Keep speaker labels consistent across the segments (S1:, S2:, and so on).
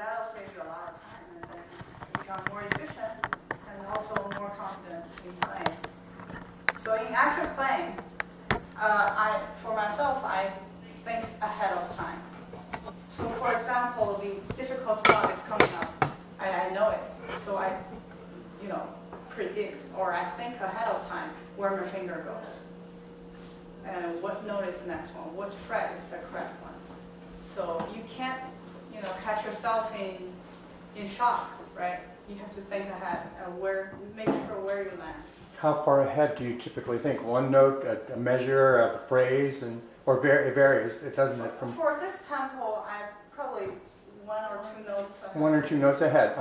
S1: that'll save you a lot of time, and then you become more efficient and also more confident in playing. So in actual playing, for myself, I think ahead of time. So for example, the difficult spot is coming up. I know it, so I, predict or I think ahead of time where my finger goes. And what note is the next one? What fret is the correct one? So you can't, catch yourself in shock, right? You have to think ahead and make sure where you land.
S2: How far ahead do you typically think? One note, a measure, a phrase, or it varies? It doesn't.
S1: For this tempo, I probably 1 or 2 notes ahead.
S2: 1 or 2 notes ahead.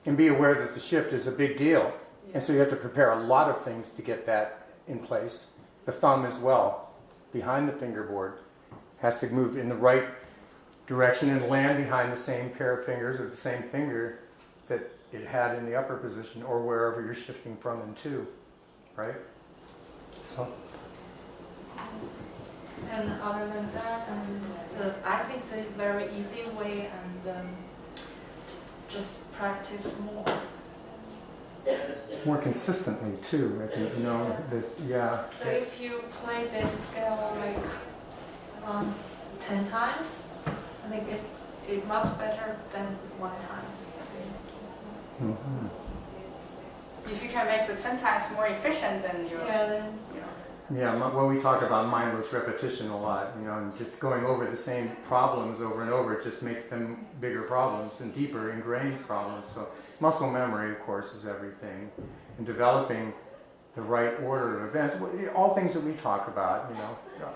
S2: And be aware that the shift is a big deal,
S1: Yeah.
S2: and so you have to prepare a lot of things to get that in place. The thumb as well, behind the fingerboard, has to move in the right direction and land behind the same pair of fingers or the same finger that it had in the upper position or wherever you're shifting from and to, right? So.
S3: And other than that, I think it's a very easy way and just practice more.
S2: More consistently too, I think, this, yeah.
S3: So if you play this scale like 10 times, I think it's much better than 1 time.
S2: Mm-hmm.
S1: If you can make the 10 times more efficient, then
S2: Yeah, well, we talk about mindless repetition a lot, and just going over the same problems over and over, it just makes them bigger problems and deeper ingrained problems. So muscle memory, of course, is everything. And developing the right order of events, all things that we talk about,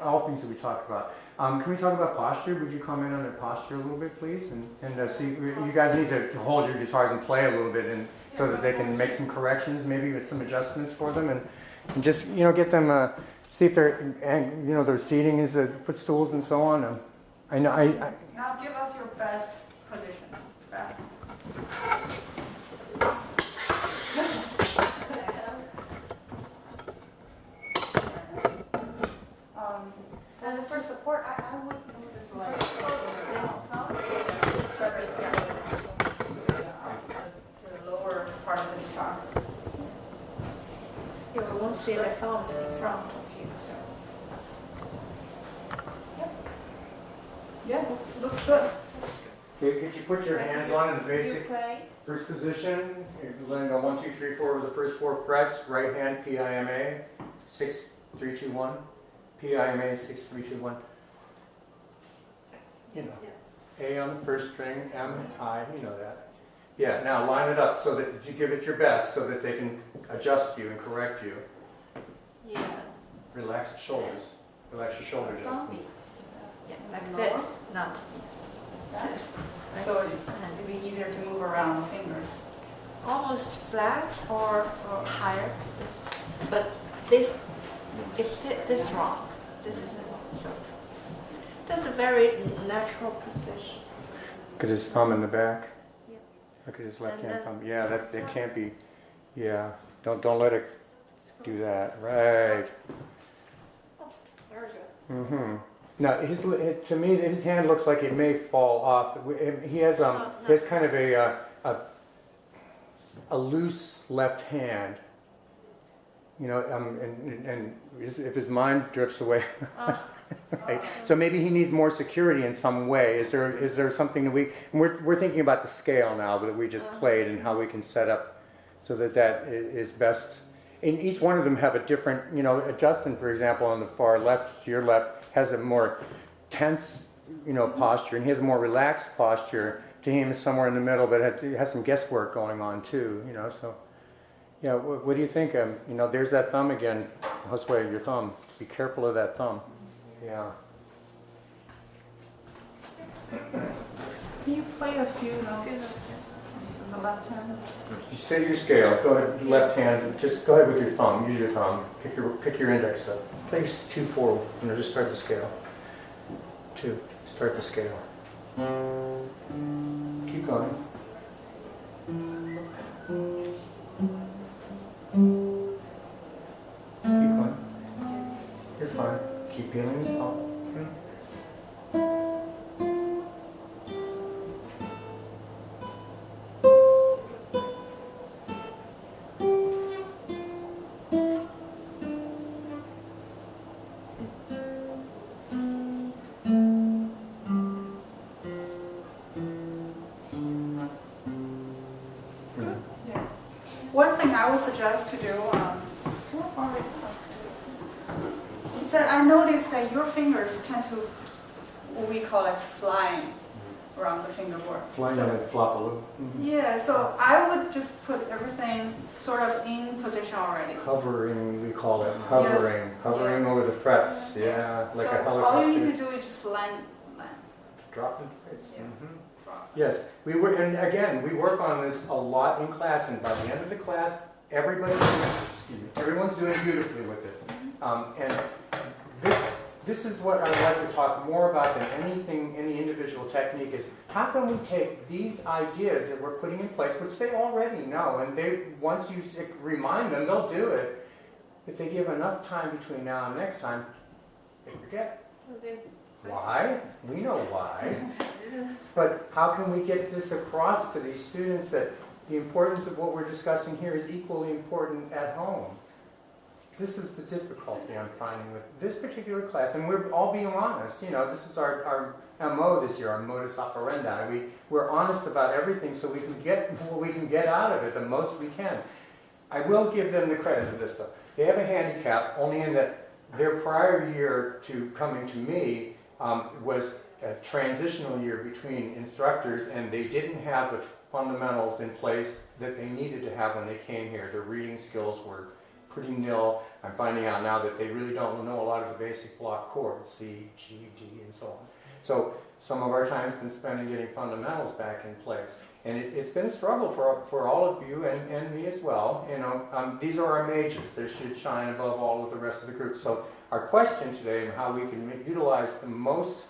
S2: all things that we talk about. Can we talk about posture? Would you comment on the posture a little bit, please? And see, you guys need to hold your guitars and play a little bit, and so that they can make some corrections, maybe with some adjustments for them, and just get them see if they're their seating is footstools and so on.
S1: Now give us your best position. Best. For support, I would move this like this thumb to the lower part of the guitar.
S3: You won't see the thumb in front of you. So.
S1: Yeah, looks good.
S2: Okay, could you put your hands on in the
S3: You
S2: basic
S3: play.
S2: first position? You're going to go 1, 2, 3, 4 with the first 4 frets. Right hand PIMA 6, 3, 2, 1. PIMA 6, 3, 2, 1. A on the first string, M, I. That. Yeah. Now line it up so that you give it your best, so that they can adjust you and correct you.
S3: Yeah.
S2: Relax the shoulders. Relax your shoulders.
S3: Yeah, like this, not this. Right?
S1: So it'd be easier to move around the fingers.
S3: Almost flat or higher. But this, if this is wrong, this is wrong. So that's a very natural position.
S2: Look at his thumb in the back.
S3: Yeah.
S2: Look at his left hand thumb. Yeah, that can't be. Yeah, don't let it do that. Right.
S3: Oh, very good.
S2: Mm-hmm. Now, to me, his hand looks like it may fall off. He has kind of a loose left hand. And if his mind drifts away. Right. So maybe he needs more security in some way. Is there something that we're thinking about the scale now that we just played and how we can set up so that is best. And each one of them have a different, Justin, for example, on the far left, to your left, has a more tense, posture, and he has a more relaxed posture. Tahim is somewhere in the middle, but it has some guesswork going on too, So, yeah, what do you think? There's that thumb again. Josue, your thumb. Be careful of that thumb. Yeah.
S1: Can you play a few notes on the left hand?
S2: You say your scale. Go ahead, left hand. Just go ahead with your thumb. Use your thumb. Pick your index up. Play 2, 4. Just start the scale. 2. Start the scale. Keep going. Keep going. You're fine. Keep feeling it.
S1: one thing I would suggest to do, is that I noticed that your fingers tend to, what we call like flying around the fingerboard.
S2: Flying
S1: So-
S2: and flop-a-loo.
S1: Yeah, so I would just put everything sort of in position already.
S2: Hovering, we call it, hovering. Hovering
S1: Yeah.
S2: over the frets, yeah, like a
S1: So
S2: helicopter.
S1: all you need to do is just land.
S2: Drop in place.
S1: Yeah.
S2: Mhm.
S1: Drop.
S2: Yes, we were, and again, we work on this a lot in class, and by the end of the class, everyone's doing beautifully with it. And this is what I'd like to talk more about than anything, any individual technique is, how can we take these ideas that we're putting in place, which they already know, and once you remind them, they'll do it. If they give enough time between now and next time, they forget. Why? We know why. But how can we get this across to these students that the importance of what we're discussing here is equally important at home? This is the difficulty I'm finding with this particular class, and we're all being honest. This is our MO this year, our modus operandi. We're honest about everything so we can get what we can get out of it, the most we can. I will give them the credit of this, though. They have a handicap, only in that their prior year to coming to me was a transitional year between instructors, and they didn't have the fundamentals in place that they needed to have when they came here. Their reading skills were pretty nil. I'm finding out now that they really don't know a lot of the basic block chords, C, G, D, and so on. So some of our time's been spent in getting fundamentals back in place. And it's been a struggle for all of you and me as well. These are our majors. They should shine above all of the rest of the group. So our question today and how we can utilize the most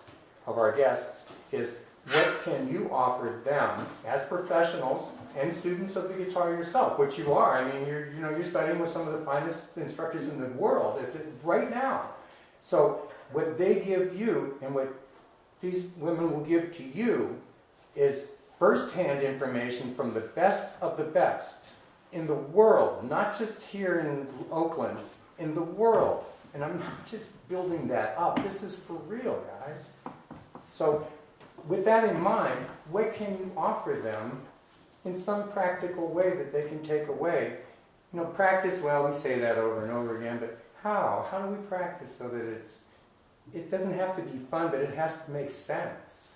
S2: of our guests is, what can you offer them as professionals and students of the guitar yourself, which you are. I mean, you're studying with some of the finest instructors in the world right now. So what they give you and what these women will give to you is first-hand information from the best of the best in the world, not just here in Oakland, in the world. And I'm not just building that up. This is for real, guys. So with that in mind, what can you offer them in some practical way that they can take away? Practice, well, we say that over and over again, but how? How do we practice so that it doesn't have to be fun, but it has to make sense?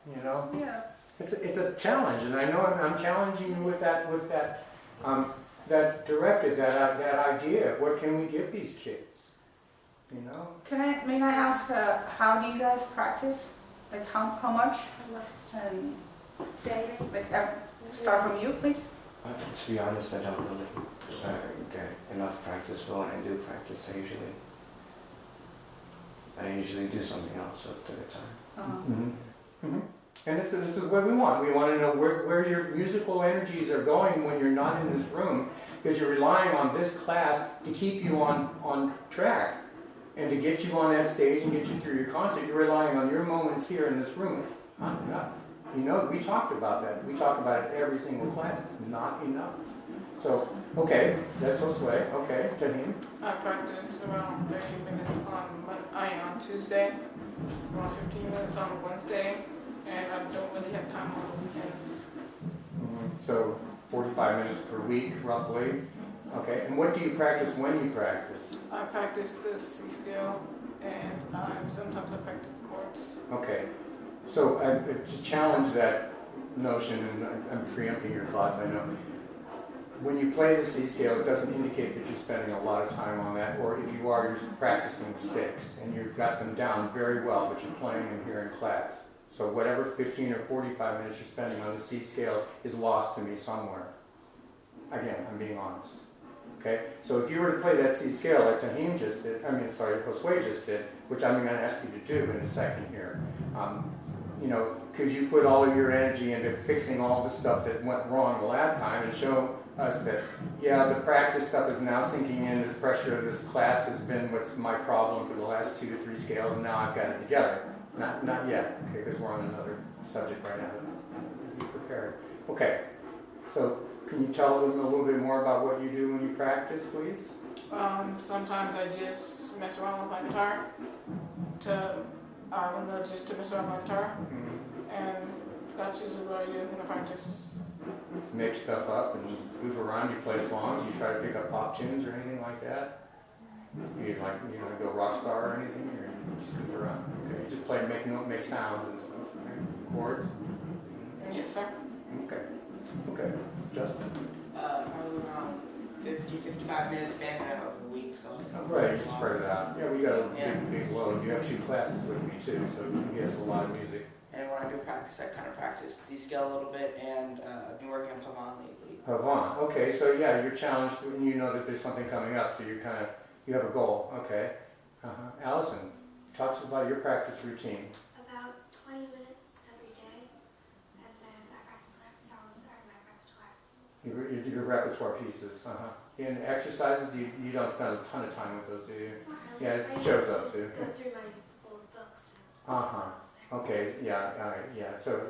S1: Yeah.
S2: It's a challenge, and I know I'm challenging you with that directive, that idea. What can we give these kids?
S1: May I ask, how do you guys practice? Like how much? And
S3: Daily.
S1: start from you, please.
S4: To be honest, I don't really get enough practice, but when I do practice, I usually do something else at the time.
S2: Mm-hmm. Mm-hmm. And this is what we want. We want to know where your musical energies are going when you're not in this room, because you're relying on this class to keep you on track and to get you on that stage and get you through your concert. You're relying on your moments here in this room. It's not enough. We talked about that. We talk about it every single class. It's not enough. So, okay, that's Josue. Okay, Tahim.
S5: I practice around 30 minutes on Tuesday, around 15 minutes on Wednesday, and I don't really have time on the weekends.
S2: So 45 minutes per week, roughly. Okay, and what do you practice when you practice?
S5: I practice the C scale, and sometimes I practice the chords.
S2: Okay, so to challenge that notion, and I'm preempting your thoughts, I know. When you play the C scale, it doesn't indicate that you're spending a lot of time on that, or if you are, you're practicing sticks, and you've got them down very well, but you're playing them here in class. So whatever 15 or 45 minutes you're spending on the C scale is lost to me somewhere. Again, I'm being honest. Okay? So if you were to play that C scale like Tahim just did, Josue just did, which I'm going to ask you to do in a second here, could you put all of your energy into fixing all the stuff that went wrong the last time and show us that, yeah, the practice stuff is now sinking in, this pressure of this class has been what's my problem for the last 2 to 3 scales, and now I've got it together. Not yet, okay, because we're on another subject right now. Be prepared. Okay, so can you tell them a little bit more about what you do when you practice, please?
S5: Sometimes I just mess around with my guitar just to mess around with my guitar.
S2: Mm-hmm.
S5: And that's usually what I do when I practice.
S2: make stuff up and goof around? You play songs? You try to pick up pop tunes or anything like that? You like, you know, go rock star or anything, or you just goof around? Okay, you just play, make sounds and stuff, right? Chords?
S5: Yes, sir.
S2: Okay. Okay. Justin?
S6: Probably around 50, 55 minutes span it out over the week, so.
S2: Right, you spread it out. Yeah, we got a big load. You have 2 classes with me too, so he has a lot of music.
S6: And when I do practice, I kind of practice Z-scale a little bit, and I've been working on Pavan lately.
S2: Pavan. Okay, so yeah, you're challenged when you know that there's something coming up, so you're kind of, you have a goal. Okay. Allison, talk to us about your practice routine.
S7: About 20 minutes every day, and then I practice whatever songs are in my repertoire.
S2: You do your repertoire pieces. In exercises, you don't spend a ton of time with those, do you?
S7: Not really.
S2: Yeah, it
S7: I
S2: shows up too.
S7: Go through my old books and songs there.
S2: Okay, yeah, all right, yeah. So,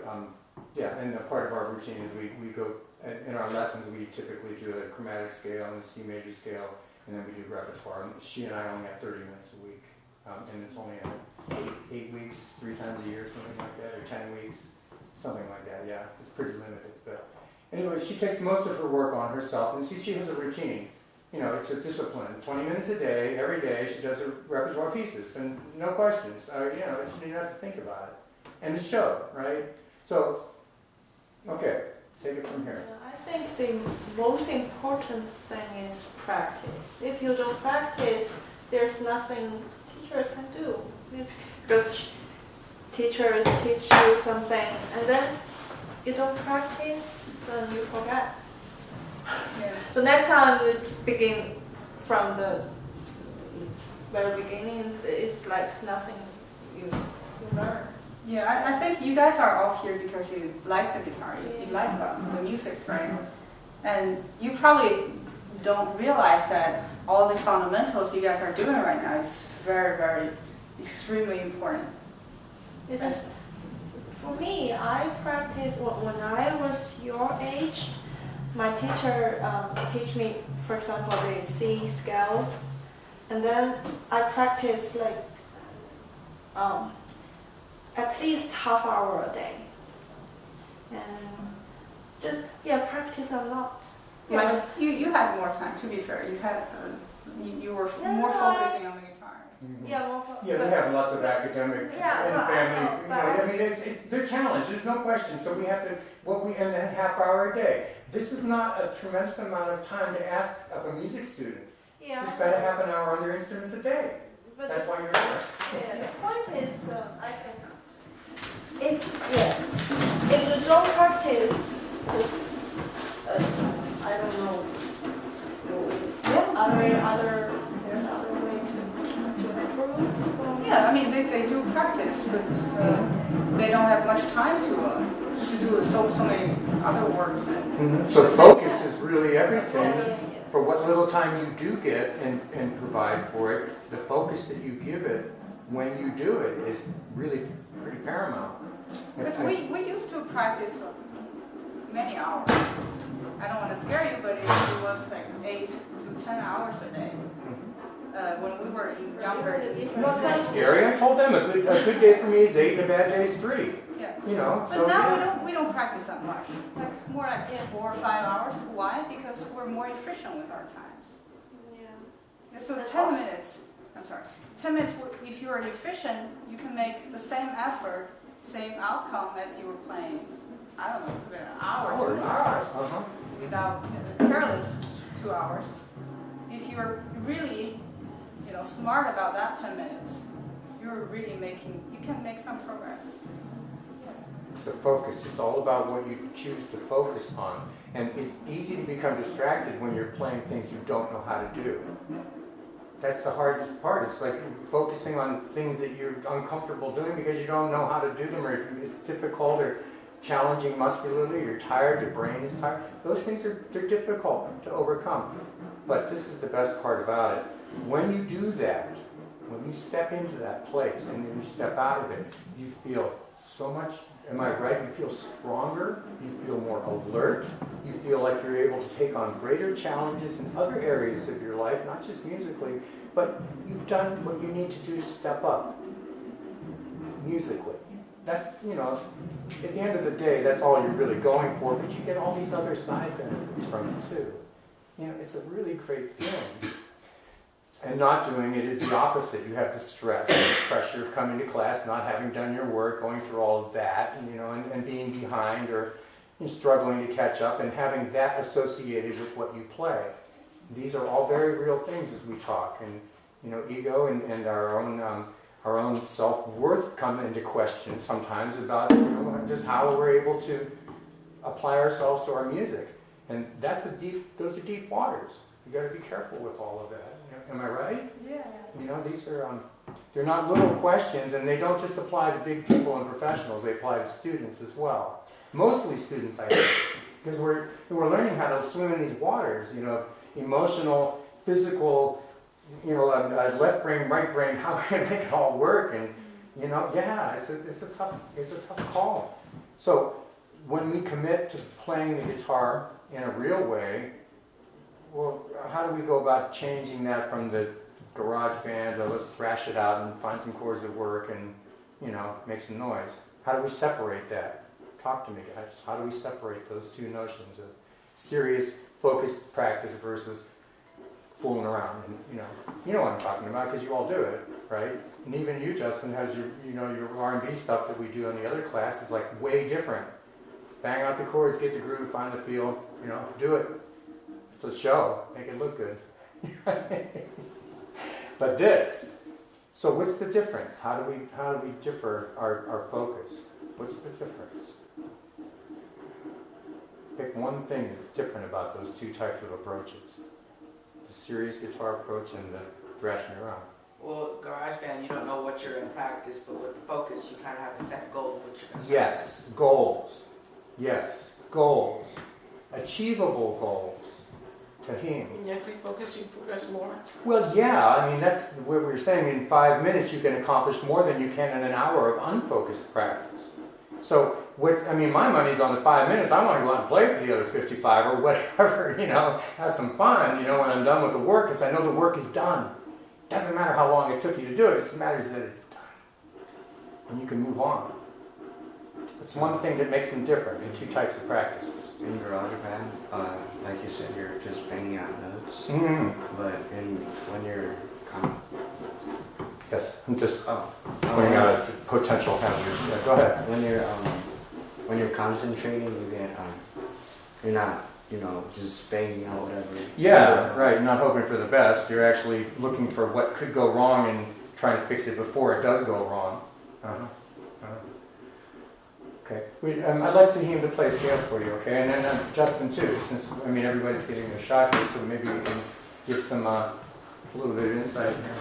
S2: yeah, and a part of our routine is we go, in our lessons, we typically do a chromatic scale and a C major scale, and then we do repertoire. And she and I only have 30 minutes a week, and it's only 8 weeks, 3 times a year, something like that, or 10 weeks, something like that, yeah. It's pretty limited, but anyway, she takes most of her work on herself, and see, she has a routine. You know, it's a discipline. 20 minutes a day, every day, she does her repertoire pieces, and no questions. You know, she didn't have to think about it. And it's show, right? So, okay, take it from here.
S3: I think the most important thing is practice. If you don't practice, there's nothing teachers can do. Because teachers teach you something, and then you don't practice, then you forget.
S5: Yeah.
S3: So next time you just begin from the very beginning, it's like nothing you learn.
S1: Yeah, I think you guys are all here because you like the guitar, you like the music, right? And you probably don't realize that all the fundamentals you guys are doing right now is very, very, extremely important.
S3: It is, for me, I practice when I was your age. My teacher teach me, for example, the C scale, and then I practice like at least half hour a day, and just practice a lot.
S1: Yeah, you had more time. To be fair, you had you were more focusing on the guitar.
S2: Yeah, they have lots of academic and family. You know, I mean, they're challenged. There's no question. So we have to and a half hour a day. This is not a tremendous amount of time to ask of a music student to spend a half an hour on their instruments a day.
S3: But
S2: That's why you're here.
S3: the point is, I think, if you don't practice, I don't know, there's other way to improve.
S1: Yeah, I mean they do practice, but they don't have much time to do so many other works. And
S2: So focus is really everything. For what little time you do get and provide for it, the focus that you give it when you do it is really pretty paramount.
S1: because we used to practice many hours. I don't want to scare you, but it was like 8 to 10 hours a day. When we were younger.
S2: It's not scary. I told them a good day for me is 8 and a bad day is 3.
S1: Yeah.
S2: You know.
S1: But now we don't practice that much. Like more like 4 or 5 hours. Why? Because we're more efficient with our times. Yeah, so 10 minutes. I'm sorry. 10 minutes. If you are efficient, you can make the same effort, same outcome as you were playing. I don't know, an hour, 2 hours, without careless 2 hours. If you're really, smart about that 10 minutes, you can make some progress.
S2: It's a focus. It's all about what you choose to focus on. And it's easy to become distracted when you're playing things you don't know how to do. That's the hardest part. It's like focusing on things that you're uncomfortable doing because you don't know how to do them, or it's difficult or challenging muscularly, you're tired, your brain is tired. Those things they're difficult to overcome. But this is the best part about it. When you do that, when you step into that place and then you step out of it, you feel so much, am I right? You feel stronger, you feel more alert, you feel like you're able to take on greater challenges in other areas of your life, not just musically, but you've done what you need to do to step up musically. that's, you know, at the end of the day, that's all you're really going for, but you get all these other side benefits from it too. You know, it's a really great feeling. And not doing it is the opposite. You have the stress, the pressure of coming to class, not having done your work, going through all of that, and, you know, and being behind or struggling to catch up, and having that associated with what you play. These are all very real things as we talk, and, you know, ego and our own self-worth come into question sometimes about, you know, just how we're able to apply ourselves to our music. And those are deep waters. You got to be careful with all of that. Am I right?
S1: Yeah.
S2: You know, these are, they're not little questions, and they don't just apply to big people and professionals, they apply to students as well. Mostly students, I think, because we're learning how to swim in these waters, you know, emotional, physical, you know, left brain, right brain, how can I make it all work? And, you know, yeah, it's a tough call. So when we commit to playing the guitar in a real way, well, how do we go about changing that from the garage band, or let's thrash it out and find some chords that work and, you know, make some noise? How do we separate that? Talk to me, guys. How do we separate those two notions of serious, focused practice versus fooling around? And, you know what I'm talking about, because you all do it, right? And even you, Justin, has your, you know, your R&B stuff that we do in the other class is like way different. Bang out the chords, get the groove, find the feel, you know, do it. It's a show, make it look good. But this, so what's the difference? How do we differ our focus? What's the difference? Pick one thing that's different about those two types of approaches. The serious guitar approach and the thrashing around.
S6: Well, garage band, you don't know what you're going to practice, but with the focus, you kind of have a set goal of what you're going to practice.
S2: Yes, goals. Yes, goals. Achievable goals. To him.
S5: When you actually focus, you progress more.
S2: Well, yeah, I mean, that's what we were saying. In 5 minutes, you can accomplish more than you can in an hour of unfocused practice. So, my money's on the 5 minutes. I want to go out and play for the other 55 or whatever, you know, have some fun, you know, when I'm done with the work, because I know the work is done. It doesn't matter how long it took you to do it, it just matters that it's done. And you can move on. It's one thing that makes them different, the two types of practices.
S4: In garage band, like you said, you're just banging out notes.
S2: Mm-hmm.
S4: But when you're
S2: Yes, I'm just pointing out a potential hazard. Yeah, go ahead.
S4: when you're concentrating, you get you're not, you know, just banging out whatever.
S2: Yeah, right. You're not hoping for the best. You're actually looking for what could go wrong and trying to fix it before it does go wrong. Okay. I'd like to hear him to play scale for you, okay? And then Justin too, since everybody's getting a shot here, so maybe we can give some a little bit of insight here.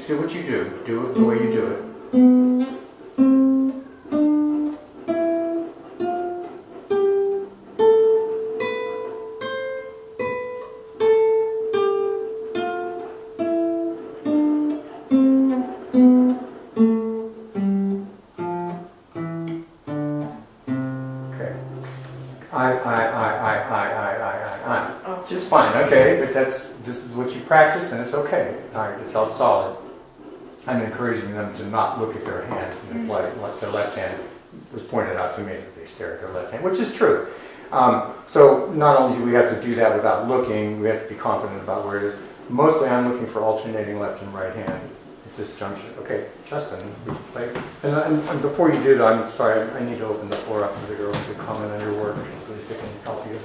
S2: Do what you do. Do it the way you do it. Just fine, okay, but this is what you practice and it's okay. All right, it felt solid. I'm encouraging them to not look at their hand and play like their left hand was pointed out to me that they stare at their left hand, which is true. So not only do we have to do that without looking, we have to be confident about where it is. Mostly I'm looking for alternating left and right hand at this juncture. Okay, Justin, would you play? And before you do that, I'm sorry, I need to open the floor up to the girls to comment on your work so that they can help you.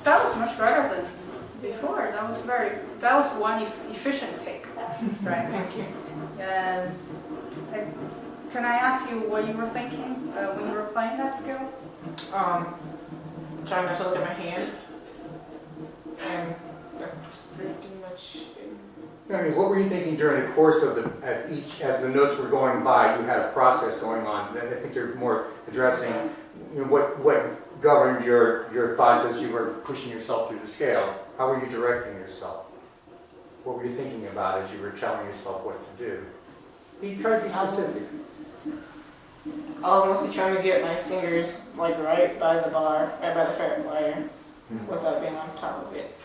S1: That was much better than before. That was one efficient take, right?
S5: Thank you.
S1: And can I ask you what you were thinking when you were playing that scale?
S5: Trying not to look at my hand, and that's pretty much it.
S2: What were you thinking during the course of as the notes were going by? You had a process going on. I think you're more addressing what governed your thoughts as you were pushing yourself through the scale. How were you directing yourself? What were you thinking about as you were telling yourself what to do? You tried to be specific.
S5: I was mostly trying to get my fingers like right by the bar, right by the fret wire, without being on top of it.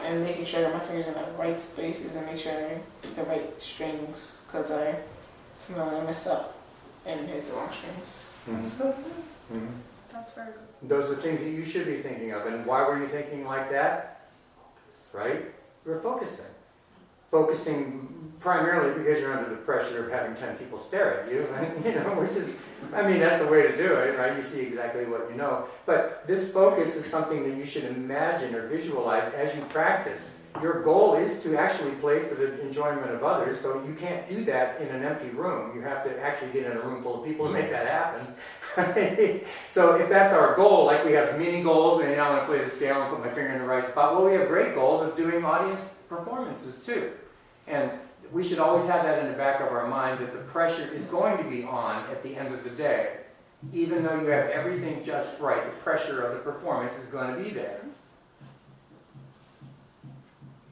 S5: And making sure that my fingers in the right spaces and make sure I get the right strings, because sometimes I mess up and hit the wrong strings.
S1: That's good. That's very good.
S2: Those are things that you should be thinking of. And why were you thinking like that? Right? You're focusing. Focusing primarily because you're under the pressure of having 10 people stare at you, and, which is, that's the way to do it, right? You see exactly what you know. But this focus is something that you should imagine or visualize as you practice. Your goal is to actually play for the enjoyment of others, so you can't do that in an empty room. You have to actually get in a room full of people to make that happen. Right? So if that's our goal, like we have some mini goals, and I want to play the scale and put my finger in the right spot, well, we have great goals of doing audience performances too. And we should always have that in the back of our mind that the pressure is going to be on at the end of the day. Even though you have everything just right, the pressure of the performance is going to be there.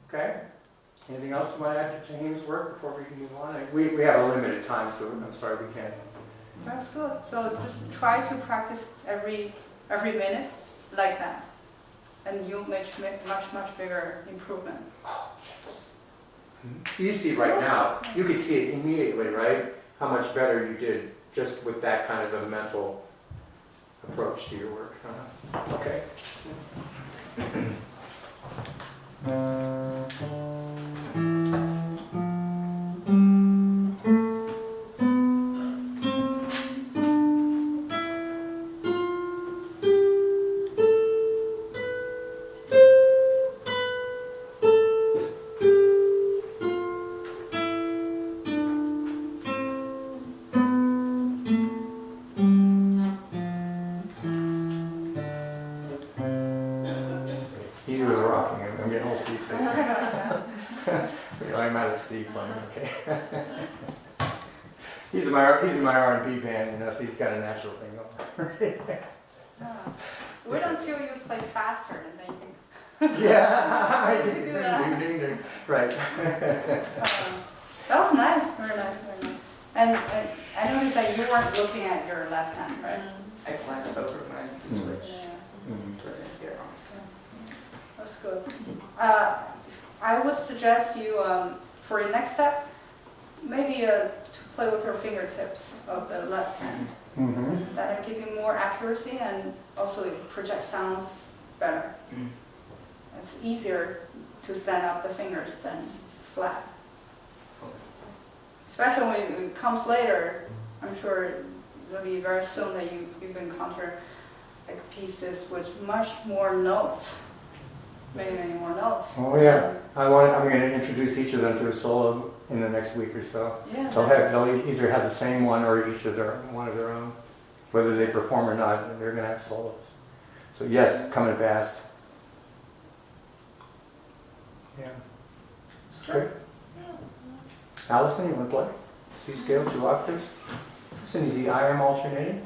S2: Okay? Anything else you want to add to Tahim's work before we move on? We have a limited time, so I'm sorry we can't.
S1: That's good. So just try to practice every minute like that. And you'll make much bigger improvement.
S2: Oh, yes. You see right now, you could see it immediately, right? How much better you did just with that kind of a mental approach to your work. Okay. I'm out at sea playing, okay. He's in my R&B band, so he's got a natural thing going.
S1: Wait until you play faster and then you
S2: Yeah,
S1: You do that.
S2: Right.
S1: that was nice, very nice, very nice. And I noticed that you weren't looking at your left hand, right?
S6: I glanced over my switch.
S1: Yeah,
S6: Yeah.
S1: that's good. I would suggest you, for your next step, maybe to play with your fingertips of the left hand.
S2: Mm-hmm.
S1: That'll give you more accuracy and also it projects sounds better. It's easier to stand up the fingers than flat. Especially when it comes later, I'm sure it will be very soon that you encounter like pieces with much more notes, many more notes.
S2: Oh yeah, I'm going to introduce each of them to a solo in the next week or so.
S1: Yeah.
S2: They'll either have the same one or each of one of their own. Whether they perform or not, they're going to have solos. So yes, coming fast. Yeah. Great. Allison, you want to play? C scale, 2 octaves. It's an easy IM alternating.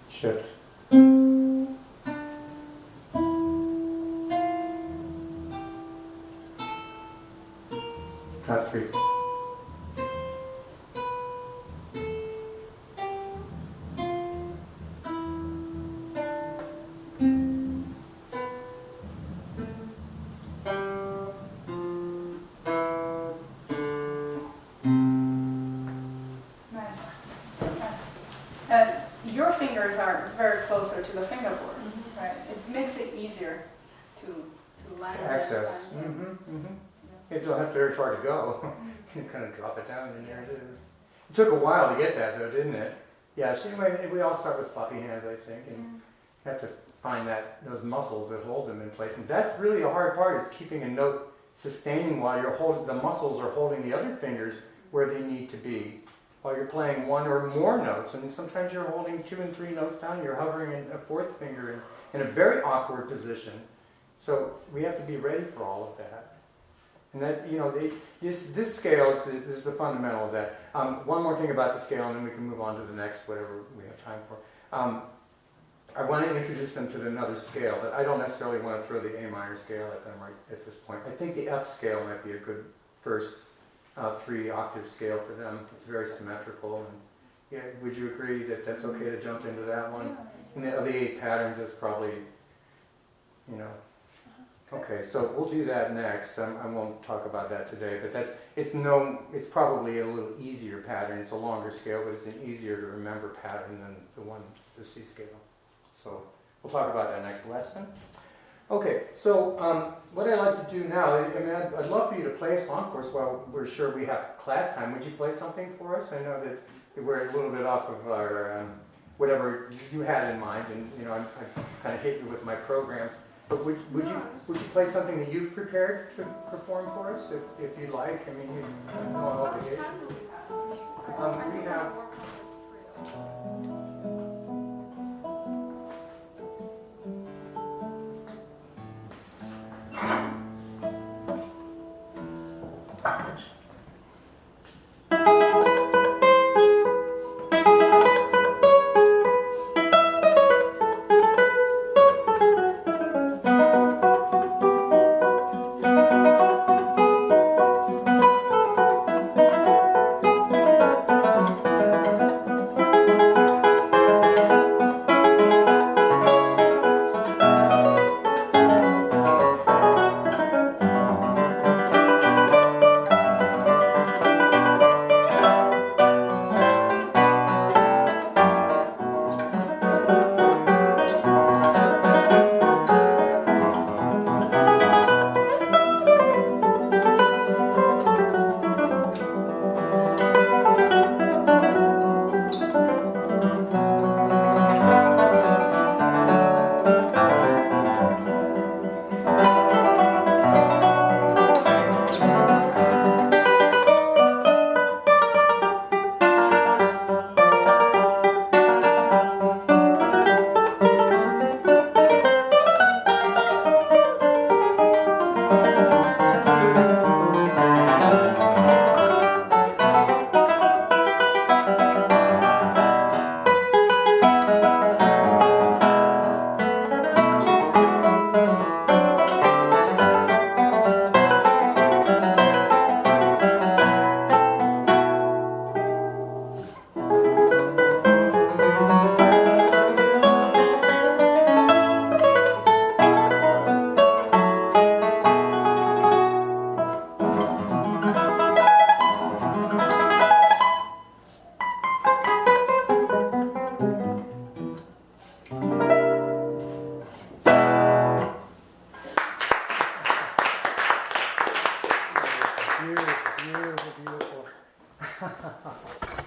S2: Shift. Not 3.
S1: Your fingers are very closer to the fingerboard, right? It makes it easier to land.
S2: Access. You don't have very far to go. You kind of drop it down and there it is. It took a while to get that though, didn't it? Yeah, so anyway, we all start with floppy hands, I think, and have to find those muscles that hold them in place. And that's really a hard part, is keeping a note sustaining while you're holding, the muscles are holding the other fingers where they need to be, while you're playing 1 or more notes. And sometimes you're holding 2 and 3 notes down, you're hovering a 4th finger in a very awkward position. So we have to be ready for all of that. And that, this scale is the fundamental of that. One more thing about the scale, and then we can move on to the next, whatever we have time for. I want to introduce them to another scale, but I don't necessarily want to throw the A minor scale at them right at this point. I think the F scale might be a good first 3-octave scale for them. It's very symmetrical. And yeah, would you agree that that's okay to jump into that one? And of the 8 patterns, that's probably, you know. Okay, so we'll do that next. I won't talk about that today, but it's probably a little easier pattern. It's a longer scale, but it's an easier to remember pattern than the C scale. So we'll talk about that next lesson. Okay, so what I'd like to do now, I mean, I'd love for you to play a song for us while we're sure we have class time. Would you play something for us? I know that we're a little bit off of our whatever you had in mind, and you know, I kind of hit you with my program. But would you play something that you've prepared to perform for us, if you'd like? I mean, you know, all obligation. We have.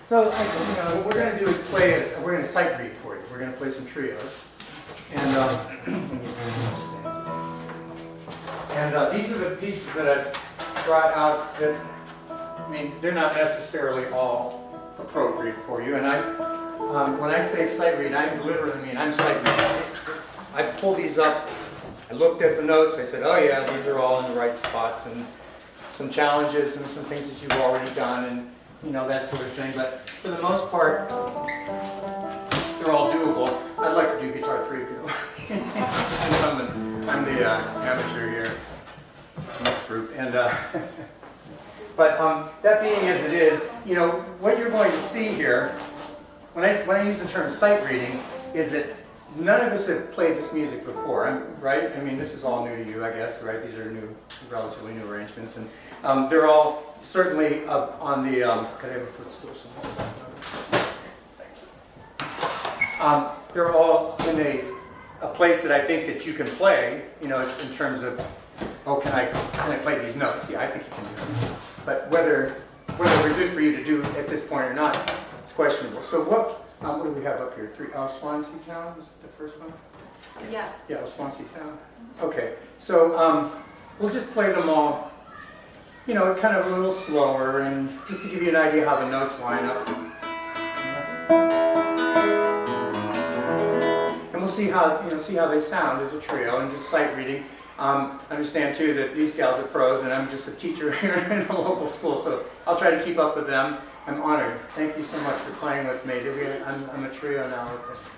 S2: So, what we're going to do is we're going to sight read for you. We're going to play some trios. And these are the pieces that I've brought out that, I mean, they're not necessarily all appropriate for you. And when I say sight read, I literally mean I'm sight reading. I pulled these up, I looked at the notes, I said, oh yeah, these are all in the right spots, and some challenges and some things that you've already done, and you know, that sort of thing. But for the most part, they're all doable. I'd like to do guitar 3 too. I'm the amateur here in this group. And but that being as it is, you know, what you're going to see here, when I use the term sight reading, is that none of us have played this music before, right? I mean, this is all new to you, I guess, right? These are new, relatively new arrangements, and they're all certainly up on the. Could I have a footstool? Thanks. They're all in a place that I think that you can play. You know, in terms of, oh, can I play these notes? Yeah, I think you can do it. But whether they're good for you to do at this point or not, it's questionable. So what do we have up here? 3. Swansea Town is the first one.
S3: Yeah.
S2: Yeah, Swansea Town. Okay, so we'll just play them all, you know, kind of a little slower, and just to give you an idea how the notes line up. And we'll see how they sound as a trio, and just sight reading. Understand too that these gals are pros, and I'm just a teacher here in a local school, so I'll try to keep up with them. I'm honored. Thank you so much for playing with me. I'm a trio now.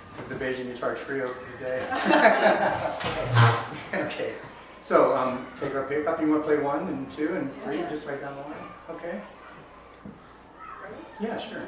S2: This is the Beijing Guitar Trio for today. Okay. So take our pick up. You want to play 1 and 2 and 3, just right down the line? Okay. Yeah, sure.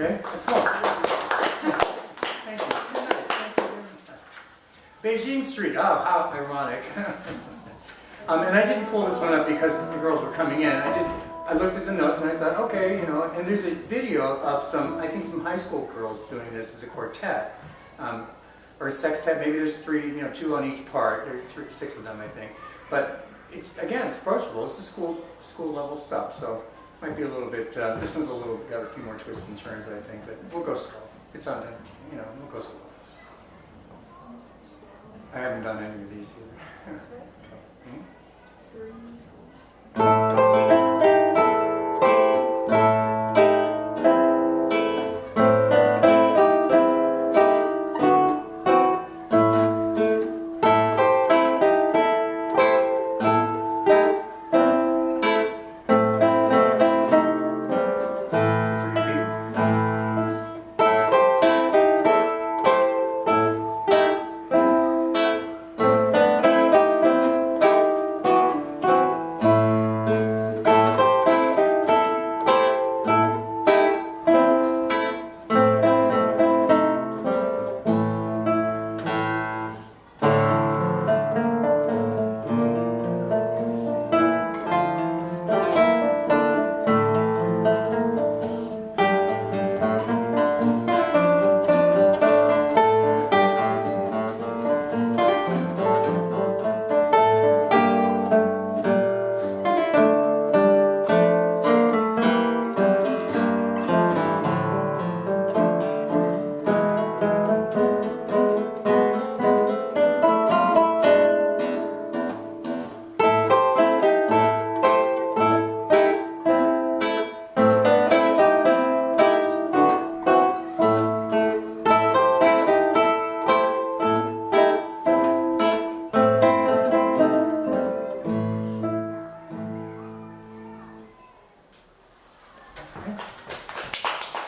S2: Okay, let's go. Thank you. Thank you very much. Beijing Street. Oh, how ironic. And I didn't pull this one up because the girls were coming in. I looked at the notes and I thought, okay, and there's a video of some high school girls doing this as a quartet. Or a sextet, maybe there's 3, 2 on each part. There are 6 of them, I think. But it's approachable. It's the school level stuff. So might be a little bit, this one's got a few more twists and turns, I think, but we'll go slow. It's on, we'll go slow. I haven't done any of these either. Okay.
S3: 3, 4.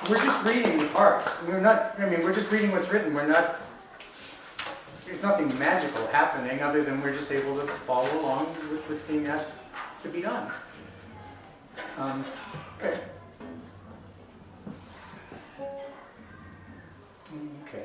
S3: We're just reading the parts. We're just reading what's written. There's nothing magical happening other than we're just able to follow along with what's being asked to be done. Okay. Okay.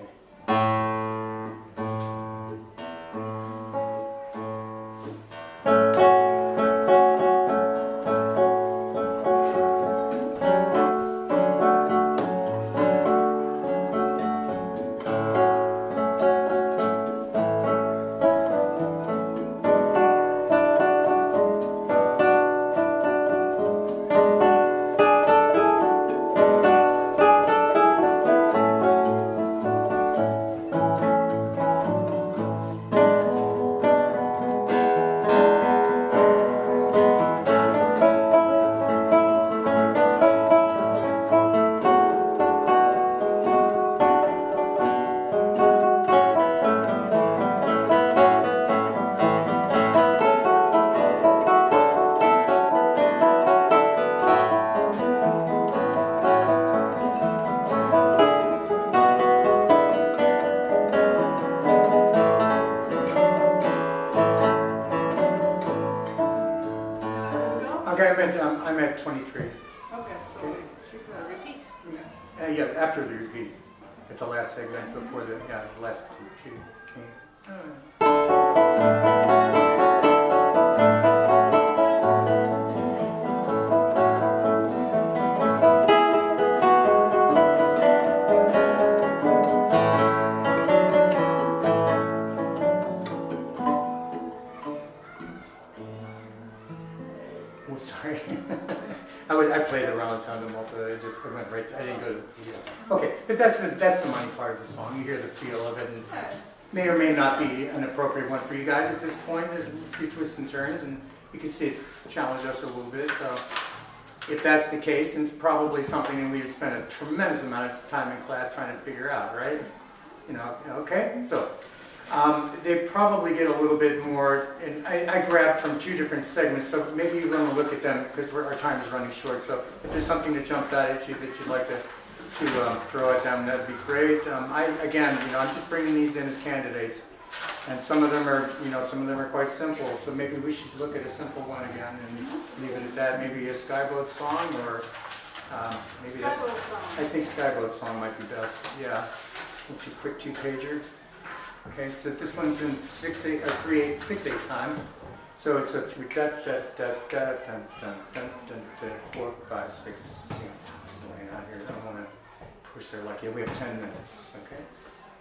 S2: at 23.
S1: Okay, so
S2: Okay.
S1: we should repeat.
S2: Yeah, after the repeat. At the last segment before the last two. Oh, sorry. I played around on the multi. I just went right. I didn't go to the PS. Okay, but that's the money part of the song. You hear the feel of it, and may or may not be an appropriate one for you guys at this point. There's a few twists and turns, and you can see it challenge us a little bit. So, if that's the case, then it's probably something that we've spent a tremendous amount of time in class trying to figure out, right? Okay. So. They probably get a little bit more, and I grabbed from two different segments, so maybe you want to look at them because our time is running short. So if there's something that jumps out at you that you'd like to throw at them, that'd be great. Again, I'm just bringing these in as candidates, and some of them are quite simple. So maybe we should look at a simple one again and leave it at that. Maybe a Skyboat song, or maybe that's. I think Skyboat song might be best. Yeah, what's your quick 2-pager? Okay, so this one's in 6/8 or 3/8, 6/8 time. So it's a 4, 5, 6. What's going on here? I don't want to push there like we have 10 minutes. Okay.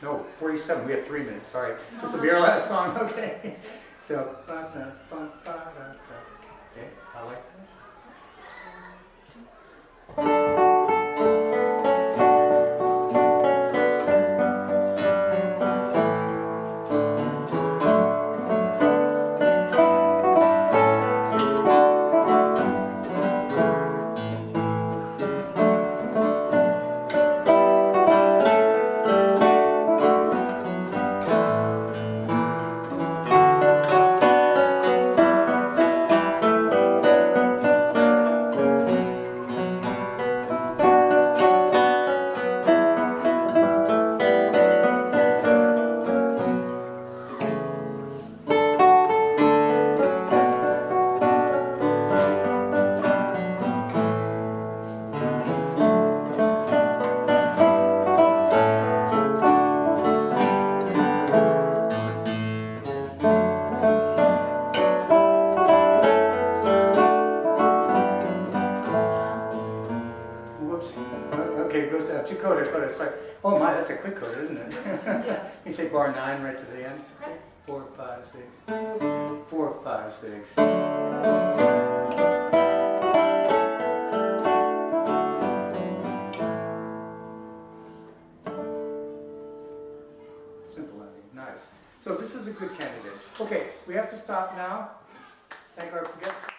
S2: No, 47. We have 3 minutes. Sorry. This will be our last song. Okay. So. Okay, I like that. Coda. It's like, oh my, that's a quick coda, isn't it?
S3: Yeah.
S2: You take bar 9 right to the end. Okay. 4, 5, 6. 4, 5, 6. Simple ending. Nice. So this is a good candidate. Okay, we have to stop now. Thank our guests.